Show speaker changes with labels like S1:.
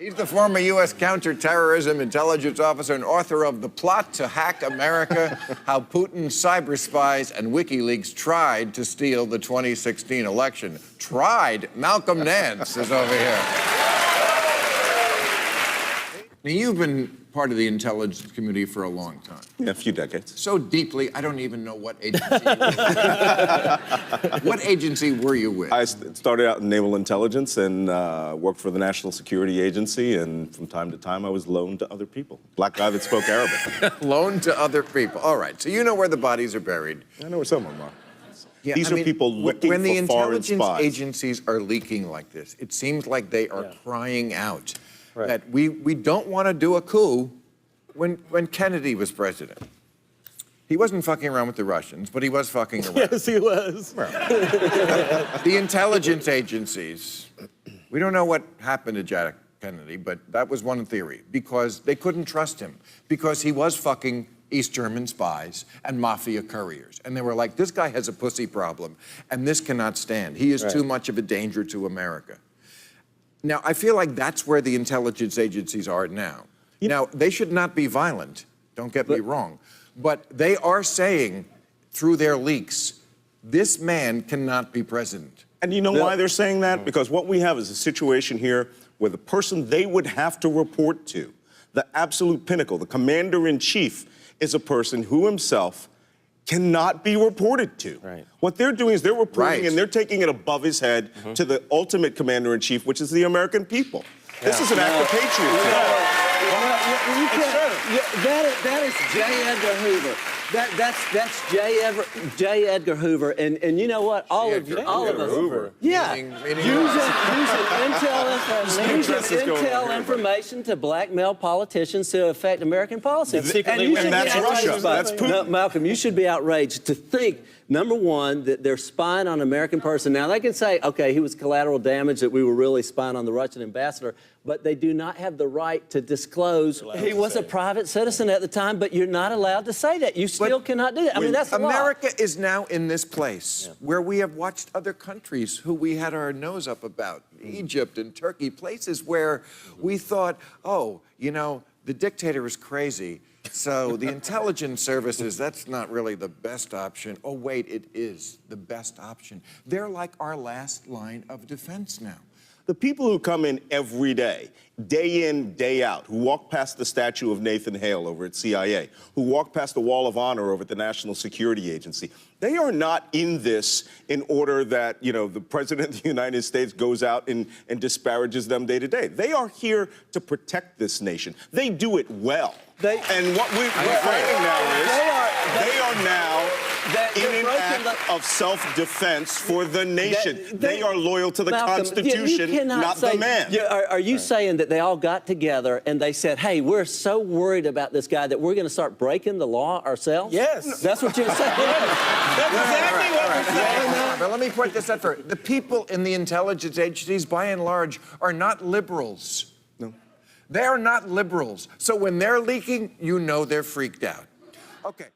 S1: He's the former U.S. counterterrorism intelligence officer and author of The Plot to Hack America, How Putin, Cyber Spies, and WikiLeaks Tried to Steal the 2016 Election. Tried? Malcolm Nance is over here. Now, you've been part of the intelligence community for a long time.
S2: Yeah, a few decades.
S1: So deeply, I don't even know what agency you were. What agency were you with?
S2: I started out in naval intelligence and worked for the National Security Agency, and from time to time I was loaned to other people. Black guy that spoke Arabic.
S1: Loaned to other people. All right, so you know where the bodies are buried.
S2: I know where some of them are.
S1: Yeah,
S2: These are people looking
S1: when the
S2: for foreign
S1: intelligence
S2: spies.
S1: agencies are leaking like this, it seems like they are crying out that we don't want to do a coup. When Kennedy was president, he wasn't fucking around with the Russians, but he was fucking around.
S3: Yes, he was.
S1: The intelligence agencies, we don't know what happened to Jack Kennedy, but that was one theory, because they couldn't trust him, because he was fucking East German spies and mafia couriers. And they were like, this guy has a pussy problem, and this cannot stand. He is too much of a danger to America. Now, I feel like that's where the intelligence agencies are now. Now, they should not be violent, don't get me wrong, but they are saying through their leaks, this man cannot be president.
S2: And you know why they're saying that? Because what we have is a situation here where the person they would have to report to, the absolute pinnacle, the commander-in-chief, is a person who himself cannot be reported to.
S3: Right.
S2: What they're doing is they're reporting and they're taking it above his head to the ultimate commander-in-chief, which is the American people. This is an act of patriotism.
S3: That is J. Edgar Hoover. That's J. Edgar Hoover, and you know what? All of us.
S2: Hoover.
S3: Yeah,
S1: Meaning
S3: using intel information to blackmail politicians to affect American policy.
S2: And that's Russia. That's Putin.
S3: No, Malcolm, you should be outraged to think, number one, that they're spying on an American person. Now, they can say, okay, he was collateral damage, that we were really spying on the Russian ambassador, but they do not have the right to disclose. He was a private citizen at the time, but you're not allowed to say that. You still cannot do that. I mean, that's the law.
S1: America is now in this place where we have watched other countries who we had our nose up about, Egypt and Turkey, places where we thought, oh, you know, the dictator is crazy, so the intelligence services, that's not really the best option. Oh, wait, it is the best option. They're like our last line of defense now.
S2: The people who come in, day out, who walk past the statue of Nathan Hale over at CIA, who walk past the Wall of Honor over at the National Security Agency, they are not in this in order that, you know, the President of the United States goes out and disparages them day to day. They are here to protect this nation. They do it well. And what we're finding now is they are now in an act of self-defense for the nation. They are loyal to the Constitution, not the man.
S3: Are you saying that they all got together and they said, hey, we're so worried about this guy that we're going to start breaking the law ourselves?
S4: Yes.
S3: That's what you're saying.
S4: That's exactly what we're saying.
S1: But let me point this out first. The people in the intelligence agencies, by and large, are not liberals.
S2: No.
S1: They're not liberals. So when they're leaking, you know they're freaked out. Okay.